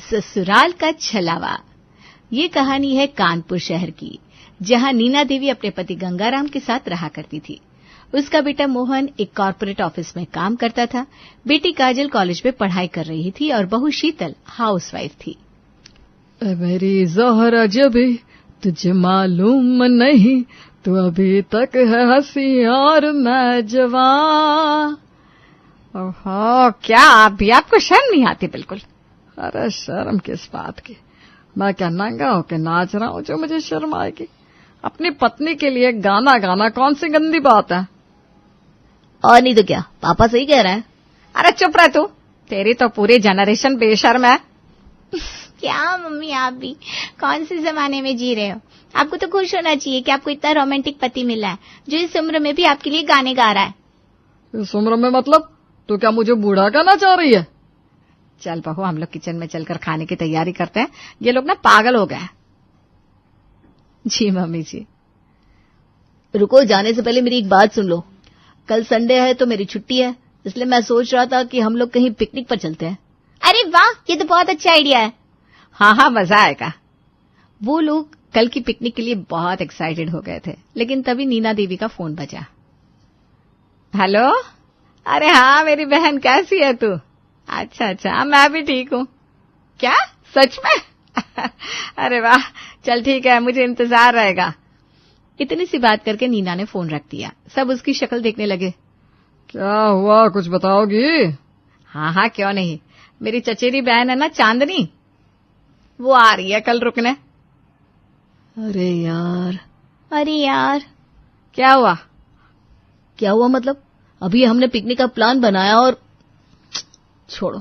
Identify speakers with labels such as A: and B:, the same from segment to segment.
A: ससुराल का छलावा। ये कहानी है कानपुर शहर की, जहां नीना देवी अपने पति गंगाराम के साथ रहा करती थी। उसका बेटा मोहन एक कॉर्पोरेट ऑफिस में काम करता था, बेटी काजल कॉलेज में पढ़ाई कर रही थी और बहू शीतल हाउसवाइफ थी।
B: मेरी ज़ोहरा जबी तुझे मालूम नहीं, तू अभी तक है हंसी और मैं जवान।
A: ओहो, क्या अभी आपको शर्म नहीं आती बिल्कुल?
B: अरे शर्म किस बात की, मैं क्या नंगा होके नाच रहा हूँ जो मुझे शर्म आएगी? अपनी पत्नी के लिए गाना गाना कौन सी गंदी बात है?
A: और नहीं तो क्या, पापा सही कह रहे हैं। अरे चुप रह तू, तेरी तो पूरी जनरेशन बेशर्म है। क्या मम्मी, आप भी कौन से जमाने में जी रहे हो? आपको तो खुश होना चाहिए कि आपको इतना रोमांटिक पति मिला है जो इस उम्र में भी आपके लिए गाने गा रहा है।
B: इस उम्र में मतलब? तो क्या मुझे बूढ़ा कहना चाह रही है?
A: चल बहू, हम लोग किचन में चलकर खाने की तैयारी करते हैं। ये लोग ना पागल हो गए। जी मम्मी जी। रुको, जाने से पहले मेरी एक बात सुन लो। कल संडे है तो मेरी छुट्टी है, इसलिए मैं सोच रहा था कि हम लोग कहीं पिकनिक पर चलते हैं। अरे वाह, ये तो बहुत अच्छा आइडिया है। हाँ, मजा आएगा। वो लोग कल की पिकनिक के लिए बहुत एक्साइटेड हो गए थे, लेकिन तभी नीना देवी का फोन बजा। हेलो। अरे हाँ मेरी बहन, कैसी है तू? अच्छा, मैं भी ठीक हूँ। क्या सच में? अरे वाह, चल ठीक है, मुझे इंतजार रहेगा। इतनी सी बात करके नीना ने फोन रख दिया। सब उसकी शक्ल देखने लगे।
B: क्या हुआ, कुछ बताओगी?
A: हाँ, क्यों नहीं। मेरी चचेरी बहन है ना चांदनी, वो आ रही है कल रुकने।
B: अरे
A: यार। क्या हुआ मतलब? अभी हमने पिकनिक का प्लान बनाया और छोड़ो।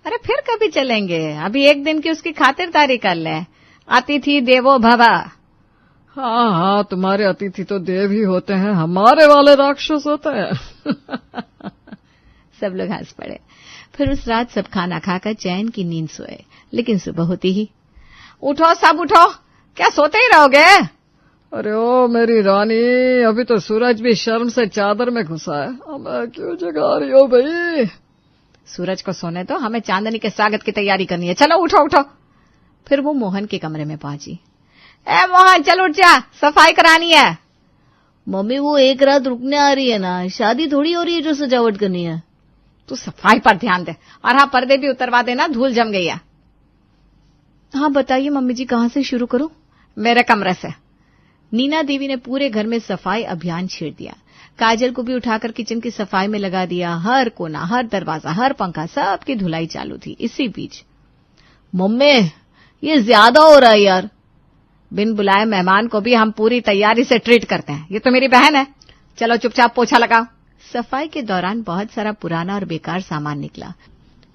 A: अरे फिर कभी चलेंगे, अभी एक दिन की उसकी खातिरदारी कर ले। अतिथि देवो भव।
B: हाँ, तुम्हारे अतिथि तो देव ही होते हैं, हमारे वाले राक्षस होते हैं।
A: सब लोग हंस पड़े। फिर उस रात सब खाना खाकर चैन की नींद सोए, लेकिन सुबह होती ही, उठो सब उठो, क्या सोते ही रहोगे?
B: अरे ओ मेरी रानी, अभी तो सूरज भी शर्म से चादर में घुसा है, अब क्यों जगा रही हो भाई?
A: सूरज को सोने दो, हमें चांदनी के स्वागत की तैयारी करनी है। चलो उठो। फिर वो मोहन के कमरे में पहुंची। ए मोहन, चल उठ जा, सफाई करानी है। मम्मी, वो एक रात रुकने आ रही है ना, शादी थोड़ी हो रही है जो सजावट करनी है। तू सफाई पर ध्यान दे, और हाँ पर्दे भी उतरवा देना, धूल जम गई है। हाँ बताइए मम्मी जी, कहाँ से शुरू करूं? मेरे कमरे से। नीना देवी ने पूरे घर में सफाई अभियान छेड़ दिया। काजल को भी उठाकर किचन की सफाई में लगा दिया। हर कोना, हर दरवाजा, हर पंखा, सबकी धुलाई चालू थी। इसी बीच, मम्मी ये ज्यादा हो रहा है यार। बिन बुलाए मेहमान को भी हम पूरी तैयारी से ट्रीट करते हैं, ये तो मेरी बहन है। चलो चुपचाप पोछा लगाओ। सफाई के दौरान बहुत सारा पुराना और बेकार सामान निकला।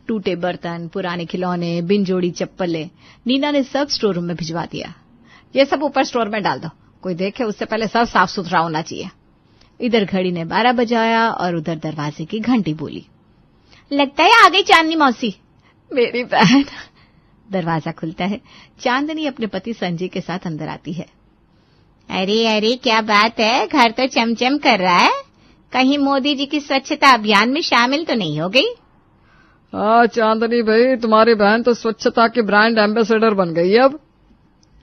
A: टूटे बर्तन, पुराने खिलौने, बिन जोड़ी चप्पलें। नीना ने सब स्टोर रूम में भिजवा दिया। ये सब ऊपर स्टोर में डाल दो, कोई देखे उससे पहले सब साफ सुथरा होना चाहिए। इधर घड़ी ने 12 बजाया और उधर दरवाजे की घंटी बोली। लगता है आ गई चांदनी मौसी। मेरी बहन। दरवाजा खुलता है। चांदनी अपने पति संजय के साथ अंदर आती है। अरे क्या बात है, घर तो चमचम कर रहा है। कहीं मोदी जी की स्वच्छता अभियान में शामिल तो नहीं हो गई?
B: हाँ चांदनी भाई, तुम्हारी बहन तो स्वच्छता की ब्रांड एम्बेसडर बन गई है अब।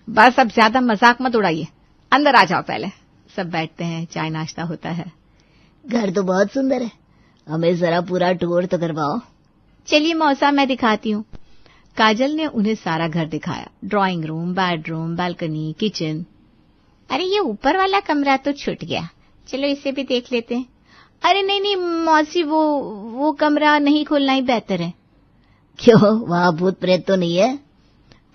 A: बस अब ज्यादा मजाक मत उड़ाइए, अंदर आ जाओ पहले। सब बैठते हैं, चाय नाश्ता होता है। घर तो बहुत सुंदर है, हमें जरा पूरा टूर तो करवाओ। चलिए मौसा, मैं दिखाती हूँ। काजल ने उन्हें सारा घर दिखाया। Drawing room, bedroom, balcony, kitchen. अरे ये ऊपर वाला कमरा तो छूट गया, चलो इसे भी देख लेते हैं। अरे नहीं मौसी, वो कमरा नहीं खोलना ही बेहतर है। क्यों, वहां भूत प्रेत तो नहीं है?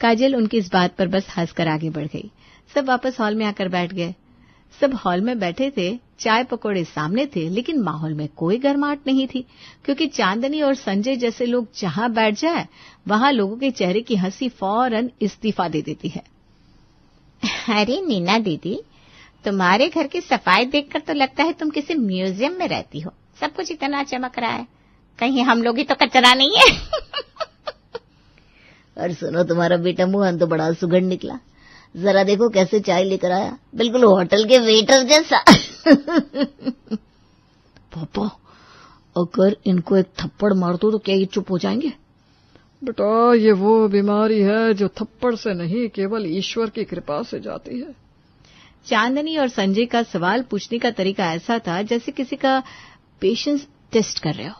A: काजल उनकी इस बात पर बस हंसकर आगे बढ़ गई। सब वापस हॉल में आकर बैठ गए। सब हॉल में बैठे थे, चाय पकौड़े सामने थे, लेकिन माहौल में कोई गर्माहट नहीं थी, क्योंकि चांदनी और संजय जैसे लोग जहां बैठ जाए वहां लोगों के चेहरे की हंसी फौरन इस्तीफा दे देती है। अरे नीना दीदी, तुम्हारे घर की सफाई देखकर तो लगता है तुम किसी म्यूजियम में रहती हो। सब कुछ इतना चमक रहा है, कहीं हम लोग ही तो कचरा नहीं है। और सुनो, तुम्हारा बेटा मोहन तो बड़ा सुगढ़ निकला। जरा देखो कैसे चाय लेकर आया, बिल्कुल होटल के वेटर जैसा। पापा, अगर इनको एक थप्पड़ मार दो तो क्या ये चुप हो जाएंगे?
B: बेटा ये वो बीमारी है जो थप्पड़ से नहीं केवल ईश्वर की कृपा से जाती है।
A: चांदनी और संजय का सवाल पूछने का तरीका ऐसा था जैसे किसी का पेशेंस टेस्ट कर रहे हो,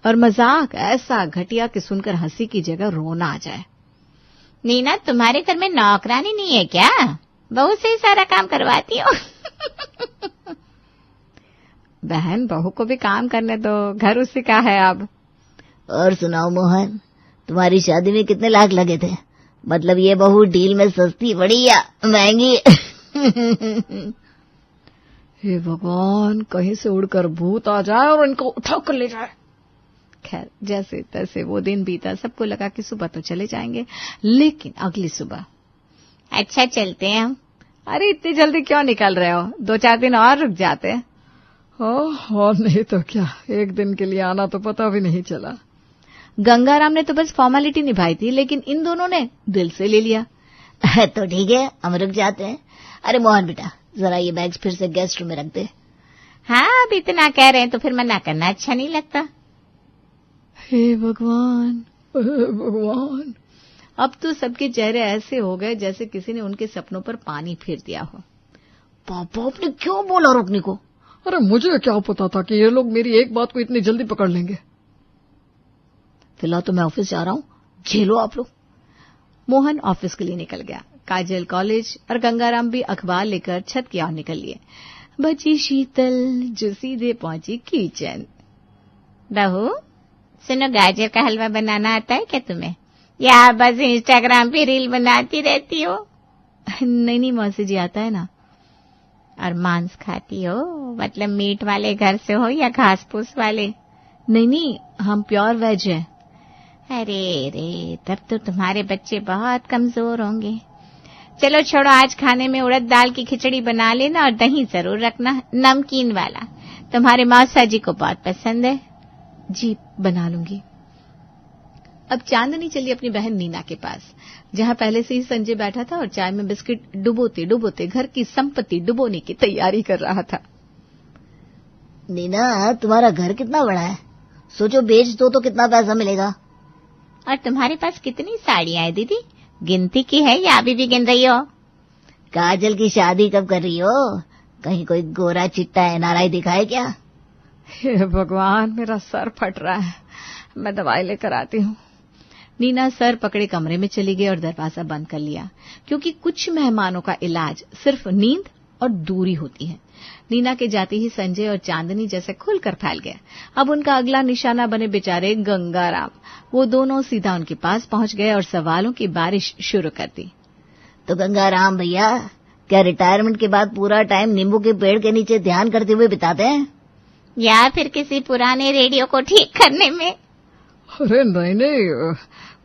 A: और मजाक ऐसा घटिया कि सुनकर हंसी की जगह रोना आ जाए।
C: नीना, तुम्हारे घर में नौकरानी नहीं है क्या? बहू से ही सारा काम करवाती हो।
A: बहन, बहू को भी काम करने दो, घर उसी का है अब।
D: और सुनाओ मोहन, तुम्हारी शादी में कितने लाख लगे थे? मतलब ये बहू डील में सस्ती पड़ी या महंगी?
B: हे भगवान, कहीं से उड़कर भूत आ जाए और इनको उठा कर ले जाए।
A: खैर, जैसे तैसे वो दिन बीता। सबको लगा कि सुबह तो चले जाएंगे, लेकिन अगली सुबह।
C: अच्छा, चलते हैं हम।
A: अरे इतनी जल्दी क्यों निकल रहे हो? 2-4 दिन और रुक जाते।
B: और नहीं तो क्या, एक दिन के लिए आना तो पता भी नहीं चला।
A: गंगाराम ने तो बस फॉर्मेलिटी निभाई थी, लेकिन इन दोनों ने दिल से ले लिया।
D: तो ठीक है, हम रुक जाते हैं। अरे मोहन बेटा, जरा ये बैग्स फिर से गेस्ट रूम में रख दे।
C: हाँ, अब इतना कह रहे हैं तो फिर मना करना अच्छा नहीं लगता।
B: हे भगवान, हे भगवान।
A: अब तो सबके चेहरे ऐसे हो गए जैसे किसी ने उनके सपनों पर पानी फेर दिया हो।
D: पापा, आपने क्यों बोला रोकने को?
B: अरे मुझे क्या पता था कि ये लोग मेरी एक बात को इतनी जल्दी पकड़ लेंगे।
D: फिलहाल तो मैं ऑफिस जा रहा हूँ, झेलो आप लोग।
A: मोहन ऑफिस के लिए निकल गया, काजल कॉलेज, और गंगाराम भी अखबार लेकर छत की ओर निकल लिए। बची शीतल जो सीधे पहुंची किचन।
C: बहू, सुनो, गाजर का हलवा बनाना आता है क्या तुम्हें, या बस इंस्टाग्राम पे रील बनाती रहती हो?
A: नहीं मौसी जी, आता है ना।
C: और मांस खाती हो? मतलब मीट वाले घर से हो या घास फूस वाले?
A: नहीं, हम प्योर वेज है।
C: अरे रे, तब तो तुम्हारे बच्चे बहुत कमजोर होंगे। चलो छोड़ो, आज खाने में उड़द दाल की खिचड़ी बना लेना और दही जरूर रखना, नमकीन वाला। तुम्हारे मौसा जी को बहुत पसंद है।
A: जी, बना लूंगी। अब चांदनी चली अपनी बहन नीना के पास, जहां पहले से ही संजय बैठा था और चाय में बिस्किट डुबोते डुबोते घर की संपत्ति डुबोने की तैयारी कर रहा था।
D: नीना, तुम्हारा घर कितना बड़ा है? सोचो बेच दो तो कितना पैसा मिलेगा।
C: और तुम्हारे पास कितनी साड़ियां हैं दीदी? गिनती की है या अभी भी गिन रही हो?
D: काजल की शादी कब कर रही हो? कहीं कोई गोरा चिट्टा एनआरआई दिखाए क्या?
B: हे भगवान, मेरा सर फट रहा है, मैं दवाई लेकर आती हूँ।
A: नीना सर पकड़े कमरे में चली गई और दरवाजा बंद कर लिया, क्योंकि कुछ मेहमानों का इलाज सिर्फ नींद और दूरी होती है। नीना के जाते ही संजय और चांदनी जैसे खुलकर फैल गया। अब उनका अगला निशाना बने बेचारे गंगाराम। वो दोनों सीधा उनके पास पहुंच गए और सवालों की बारिश शुरू कर दी।
D: तो गंगाराम भैया, क्या रिटायरमेंट के बाद पूरा टाइम नींबू के पेड़ के नीचे ध्यान करते हुए बिताते हैं,
C: या फिर किसी पुराने रेडियो को ठीक करने में?
B: अरे नहीं,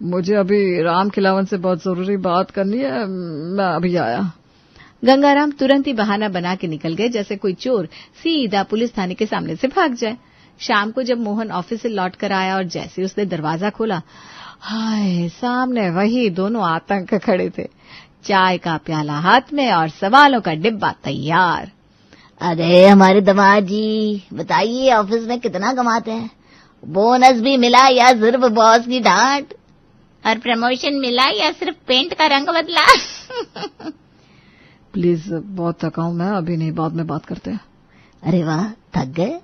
B: मुझे अभी राम खिलावन से बहुत जरूरी बात करनी है, मैं अभी आया।
A: गंगाराम तुरंत ही बहाना बना के निकल गए, जैसे कोई चोर सीधा पुलिस थाने के सामने से भाग जाए। शाम को जब मोहन ऑफिस से लौट कर आया और जैसे उसने दरवाजा खोला, हाय, सामने वही दोनों आतंक खड़े थे, चाय का प्याला हाथ में और सवालों का डिब्बा तैयार।
D: अरे हमारे दामाद जी, बताइए ऑफिस में कितना कमाते हैं? बोनस भी मिला या सिर्फ बॉस की डांट?
C: और प्रमोशन मिला या सिर्फ पेंट का रंग बदला?
B: प्लीज, बहुत थका हूं मैं, अभी नहीं, बाद में बात करते हैं।
D: अरे वाह, थक गए?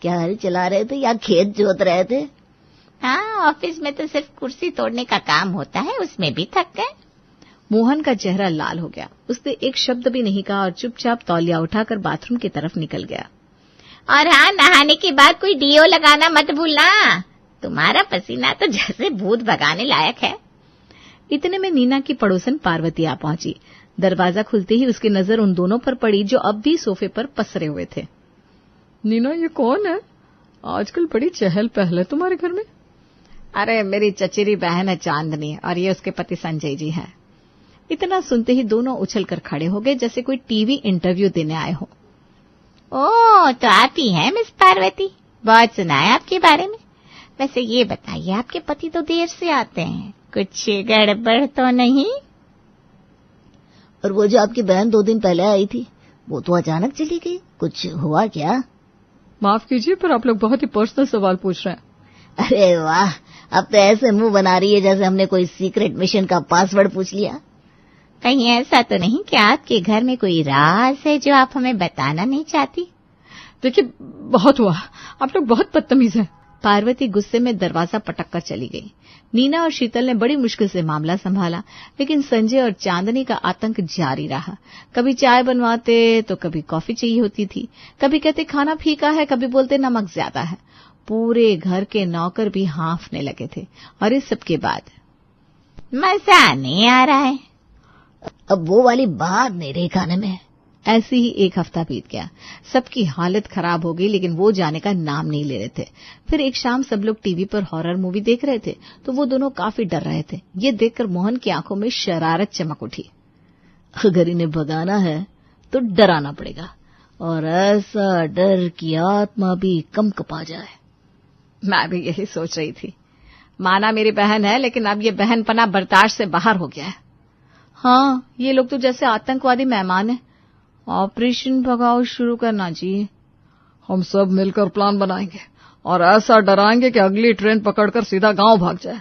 D: क्या गाड़ी चला रहे थे या खेत जोत रहे थे?
C: हाँ, ऑफिस में तो सिर्फ कुर्सी तोड़ने का काम होता है, उसमें भी थक गए।
A: मोहन का चेहरा लाल हो गया। उसने एक शब्द भी नहीं कहा और चुपचाप तौलिया उठाकर बाथरूम की तरफ निकल गया।
C: और हाँ, नहाने के बाद कोई डीओ लगाना मत भूलना, तुम्हारा पसीना तो जैसे भूत भगाने लायक है।
A: इतने में नीना की पड़ोसन पार्वती आ पहुंची। दरवाजा खुलते ही उसकी नजर उन दोनों पर पड़ी जो अब भी सोफे पर पसरे हुए थे।
B: नीना, ये कौन है? आजकल बड़ी चहल पहल है तुम्हारे घर में।
A: अरे मेरी चचेरी बहन है चांदनी, और ये उसके पति संजय जी हैं। इतना सुनते ही दोनों उछलकर खड़े हो गए, जैसे कोई टीवी इंटरव्यू देने आए हो।
C: ओह, तो आप ही हैं मिस पार्वती, बहुत सुना है आपके बारे में। वैसे ये बताइए, आपके पति तो देर से आते हैं, कुछ गड़बड़ तो नहीं?
D: और वो जो आपकी बहन 2 दिन पहले आई थी, वो तो अचानक चली गई, कुछ हुआ क्या?
B: माफ कीजिए, पर आप लोग बहुत ही पर्सनल सवाल पूछ रहे हैं।
D: अरे वाह, अब तो ऐसे मुंह बना रही है जैसे हमने कोई सीक्रेट मिशन का पासवर्ड पूछ लिया।
C: कहीं ऐसा तो नहीं कि आपके घर में कोई राज है जो आप हमें बताना नहीं चाहती?
B: देखिए, बहुत हुआ, आप लोग बहुत बदतमीज हैं।
A: पार्वती गुस्से में दरवाजा पटक कर चली गई। नीना और शीतल ने बड़ी मुश्किल से मामला संभाला, लेकिन संजय और चांदनी का आतंक जारी रहा। कभी चाय बनवाते तो कभी कॉफी चाहिए होती थी, कभी कहते खाना फीका है, कभी बोलते नमक ज्यादा है। पूरे घर के नौकर भी हाँफने लगे थे। और इस सब के बाद
C: मजा नहीं आ रहा है।
D: अब वो वाली बात नहीं रही खाने में।
A: ऐसे ही एक हफ्ता बीत गया। सबकी हालत खराब हो गई, लेकिन वो जाने का नाम नहीं ले रहे थे। फिर एक शाम सब लोग टीवी पर हॉरर मूवी देख रहे थे तो वो दोनों काफी डर रहे थे। ये देखकर मोहन की आंखों में शरारत चमक उठी।
D: अगर इन्हें भगाना है तो डराना पड़ेगा, और ऐसा डर कि आत्मा भी कम कपा जाए।
A: मैं भी यही सोच रही थी। माना मेरी बहन है, लेकिन अब ये बहनपना बर्दाश्त से बाहर हो गया है। हाँ, ये लोग तो जैसे आतंकवादी मेहमान हैं। ऑपरेशन भगाओ शुरू करना चाहिए।
B: हम सब मिलकर प्लान बनाएंगे और ऐसा डराएंगे कि अगली ट्रेन पकड़कर सीधा गांव भाग जाए।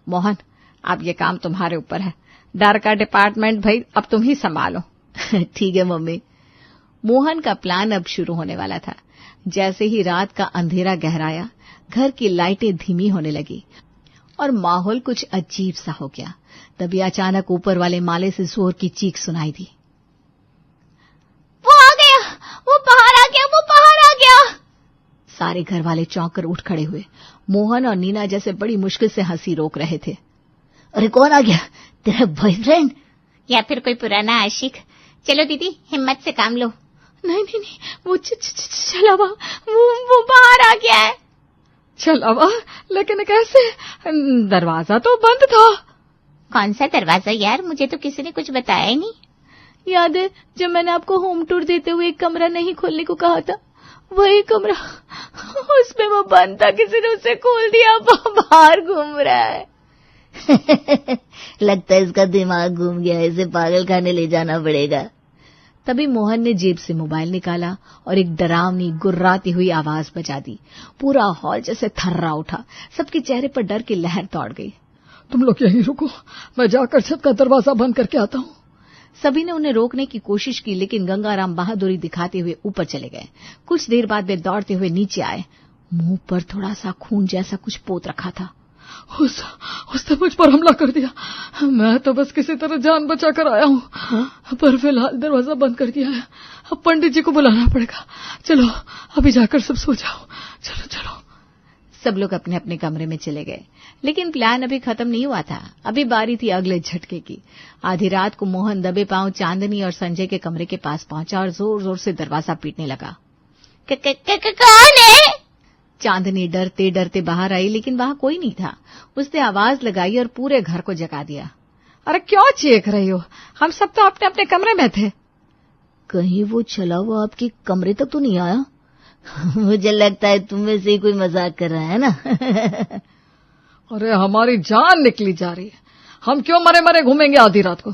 A: मोहन, अब ये काम तुम्हारे ऊपर है। डर का डिपार्टमेंट भाई अब तुम ही संभालो।
D: ठीक है मम्मी।
A: मोहन का प्लान अब शुरू होने वाला था। जैसे ही रात का अंधेरा गहराया, घर की लाइटें धीमी होने लगी और माहौल कुछ अजीब सा हो गया। तभी अचानक ऊपर वाले माले से जोर की चीख सुनाई दी।
C: वो आ गया, वो बाहर आ गया, वो बाहर आ गया।
A: सारे घर वाले चौंक कर उठ खड़े हुए। मोहन और नीना जैसे बड़ी मुश्किल से हंसी रोक रहे थे।
D: अरे कौन आ गया? तेरा बॉयफ्रेंड
C: या फिर कोई पुराना आशिक? चलो दीदी, हिम्मत से काम लो।
A: नहीं नहीं नहीं, वो छलावा, वो बाहर आ गया है।
B: छलावा? लेकिन कैसे? दरवाजा तो बंद था।
C: कौन सा दरवाजा यार? मुझे तो किसी ने कुछ बताया ही नहीं।
A: याद है जब मैंने आपको होम टूर देते हुए एक कमरा नहीं खोलने को कहा था? वही कमरा, उसमें वो बंद था, किसी ने उसे खोल दिया, बाहर घूम रहा है।
D: लगता है इसका दिमाग घूम गया, इसे पागल खाने ले जाना पड़ेगा।
A: तभी मोहन ने जेब से मोबाइल निकाला और एक डरावनी गुर्राती हुई आवाज बजा दी। पूरा हॉल जैसे थर्रा उठा। सबके चेहरे पर डर की लहर दौड़ गई।
B: तुम लोग यहीं रुको, मैं जाकर छत का दरवाजा बंद करके आता हूँ।
A: सभी ने उन्हें रोकने की कोशिश की, लेकिन गंगाराम बहादुरी दिखाते हुए ऊपर चले गए। कुछ देर बाद वे दौड़ते हुए नीचे आए। मुंह पर थोड़ा सा खून जैसा कुछ पोत रखा था।
B: उसने मुझ पर हमला कर दिया। मैं तो बस किसी तरह जान बचा कर आया हूँ, पर फिलहाल दरवाजा बंद कर दिया है। अब पंडित जी को बुलाना पड़ेगा। चलो अभी जाकर सब सो जाओ। चलो चलो।
A: सब लोग अपने अपने कमरे में चले गए, लेकिन प्लान अभी खत्म नहीं हुआ था। अभी बारी थी अगले झटके की। आधी रात को मोहन दबे पांव चांदनी और संजय के कमरे के पास पहुंचा और जोर जोर से दरवाजा पीटने लगा।
C: कौन है?
A: चांदनी डरते डरते बाहर आई, लेकिन वहां कोई नहीं था। उसने आवाज लगाई और पूरे घर को जगा दिया।
B: अरे क्यों चीख रही हो? हम सब तो अपने अपने कमरे में थे।
D: कहीं वो छला हुआ आपके कमरे तक तो नहीं आया? मुझे लगता है तुम में से ही कोई मजाक कर रहा है ना।
B: अरे हमारी जान निकली जा रही है, हम क्यों मरे मरे घूमेंगे आधी रात को?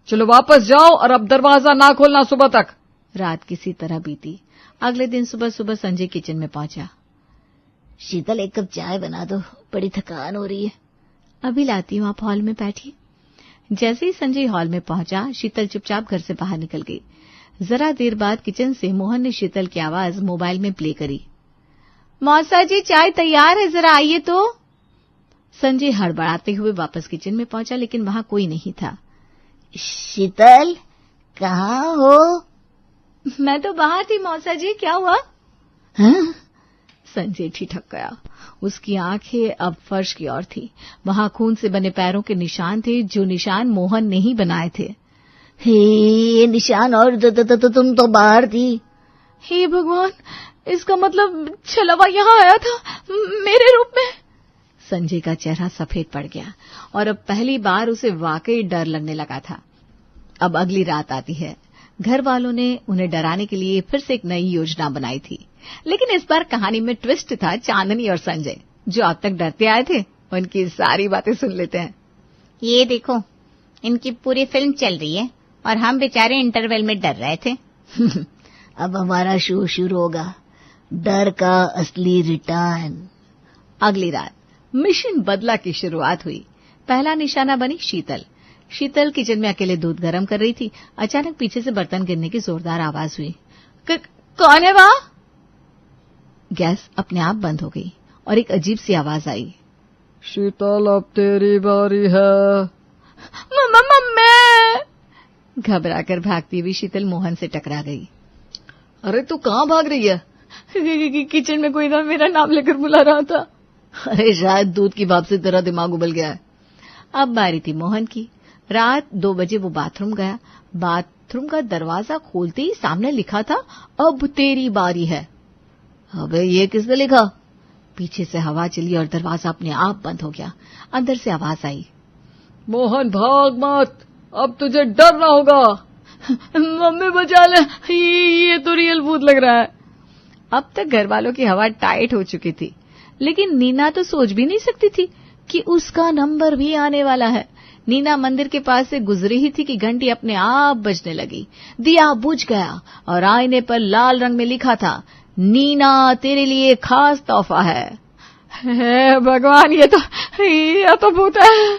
B: चलो वापस जाओ और अब दरवाजा ना खोलना सुबह तक।
A: रात किसी तरह बीती। अगले दिन सुबह सुबह संजय किचन में पहुंचा।
D: शीतल, एक कप चाय बना दो, बड़ी थकान हो रही है।
A: अभी लाती हूँ, आप हॉल में बैठिए। जैसे ही संजय हॉल में पहुंचा, शीतल चुपचाप घर से बाहर निकल गई। जरा देर बाद किचन से मोहन ने शीतल की आवाज मोबाइल में प्ले करी। मौसा जी, चाय तैयार है, जरा आइए तो। संजय हड़बड़ाते हुए वापस किचन में पहुंचा, लेकिन वहां कोई नहीं था।
D: शीतल, कहाँ हो?
A: मैं तो बाहर थी मौसा जी, क्या हुआ?
D: हाँ?
A: संजय ठिठक गया। उसकी आंखें अब फर्श की ओर थी। वहां खून से बने पैरों के निशान थे, जो निशान मोहन ने ही बनाए थे।
D: हे निशान, और तो तुम तो बाहर थी।
A: हे भगवान, इसका मतलब छलवा यहाँ आया था मेरे रूप में। संजय का चेहरा सफेद पड़ गया और अब पहली बार उसे वाकई डर लगने लगा था। अब अगली रात आती है। घर वालों ने उन्हें डराने के लिए फिर से एक नई योजना बनाई थी, लेकिन इस बार कहानी में ट्विस्ट था चांदनी और संजय, जो अब तक डरते आए थे। उनकी सारी बातें सुन लेते हैं।
C: ये देखो, इनकी पूरी फिल्म चल रही है और हम बेचारे इंटरवल में डर रहे थे।
D: अब हमारा शो शुरू होगा, डर का असली रिटर्न।
A: अगली रात मिशन बदला की शुरुआत हुई। पहला निशाना बनी शीतल। शीतल किचन में अकेले दूध गर्म कर रही थी। अचानक पीछे से बर्तन गिरने की जोरदार आवाज हुई। कौन है वहां? गैस अपने आप बंद हो गई और एक अजीब सी आवाज आई।
B: शीतल, अब तेरी बारी है।
A: मैं घबराकर भागती हुई शीतल मोहन से टकरा गई।
B: अरे तू कहाँ भाग रही है?
A: किचन में कोई मेरा नाम लेकर बुला रहा था।
B: अरे शायद दूध की भाप से तेरा दिमाग उबल गया है।
A: अब बारी थी मोहन की। रात 2 बजे वो बाथरूम गया। बाथरूम का दरवाजा खोलते ही सामने लिखा था, अब तेरी बारी है।
B: अबे ये किसने लिखा?
A: पीछे से हवा चली और दरवाजा अपने आप बंद हो गया। अंदर से आवाज आई,
B: मोहन भाग मत, अब तुझे डरना होगा। मम्मी बचा ले, ये तो रियल भूत लग रहा है।
A: अब तक घर वालों की हवा टाइट हो चुकी थी, लेकिन नीना तो सोच भी नहीं सकती थी कि उसका नंबर भी आने वाला है। नीना मंदिर के पास से गुजरी ही थी कि घंटी अपने आप बजने लगी। दिया बुझ गया और आईने पर लाल रंग में लिखा था, नीना तेरे लिए खास तोहफा है।
B: हे भगवान, ये तो भूत है।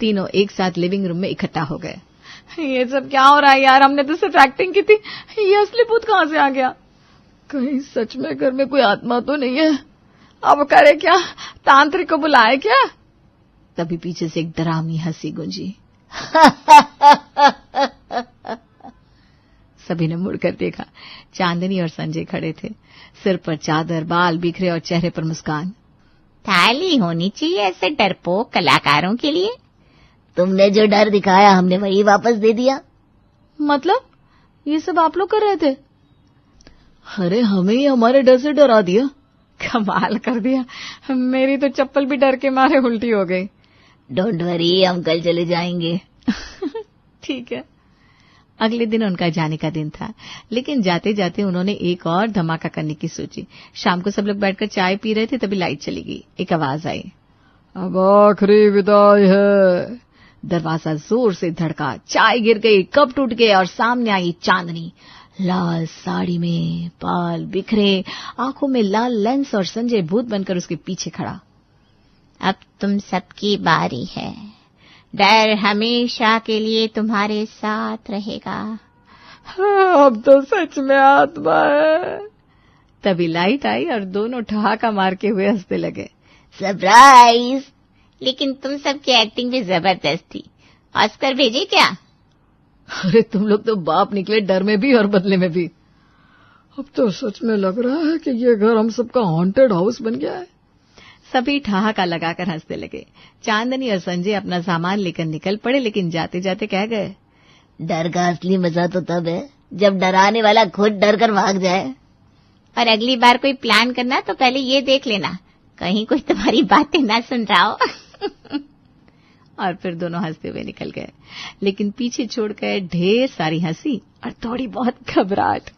A: तीनों एक साथ लिविंग रूम में इकट्ठा हो गए।
B: ये सब क्या हो रहा है यार? हमने तो सिर्फ एक्टिंग की थी, ये असली भूत कहाँ से आ गया? कहीं सच में घर में कोई आत्मा तो नहीं है? अब करे क्या? तांत्रिक को बुलाए क्या?
A: तभी पीछे से एक डरावनी हंसी गूंजी। सभी ने मुड़कर देखा। चांदनी और संजय खड़े थे, सिर पर चादर, बाल बिखरे और चेहरे पर मुस्कान।
C: थाली होनी चाहिए ऐसे डरपोक कलाकारों के लिए।
D: तुमने जो डर दिखाया हमने वही वापस दे दिया।
B: मतलब ये सब आप लोग कर रहे थे? अरे हमें ही हमारे डर से डरा दिया।
A: कमाल कर दिया, मेरी तो चप्पल भी डर के मारे उल्टी हो गई।
D: डोंट वरी, हम कल चले जाएंगे।
A: ठीक है। अगले दिन उनका जाने का दिन था, लेकिन जाते जाते उन्होंने एक और धमाका करने की सोची। शाम को सब लोग बैठकर चाय पी रहे थे, तभी लाइट चली गई। एक आवाज आई,
B: अब आखिरी विदाई है।
A: दरवाजा जोर से धड़का, चाय गिर गई, कप टूट गए और सामने आई चांदनी, लाल साड़ी में, बाल बिखरे, आंखों में लाल लेंस और संजय भूत बनकर उसके पीछे खड़ा।
C: अब तुम सबकी बारी है। डर हमेशा के लिए तुम्हारे साथ रहेगा।
B: अब तो सच में आत्मा है।
A: तभी लाइट आई और दोनों ठहाका मार के हुए हंसने लगे।
D: सरप्राइज!
C: लेकिन तुम सबकी एक्टिंग भी जबरदस्त थी। ऑस्कर भेजे क्या?
B: अरे तुम लोग तो बाप निकले, डर में भी और बदले में भी। अब तो सच में लग रहा है कि ये घर हम सबका हॉन्टेड हाउस बन गया है।
A: सभी ठहाका लगाकर हंसने लगे। चांदनी और संजय अपना सामान लेकर निकल पड़े, लेकिन जाते जाते कह गए,
D: डर का असली मजा तो तब है जब डराने वाला खुद डर कर भाग जाए।
C: और अगली बार कोई प्लान करना तो पहले ये देख लेना कहीं कोई तुम्हारी बातें ना सुन रहा हो।
A: और फिर दोनों हंसते हुए निकल गए, लेकिन पीछे छोड़ गए ढेर सारी हंसी और थोड़ी बहुत घबराहट।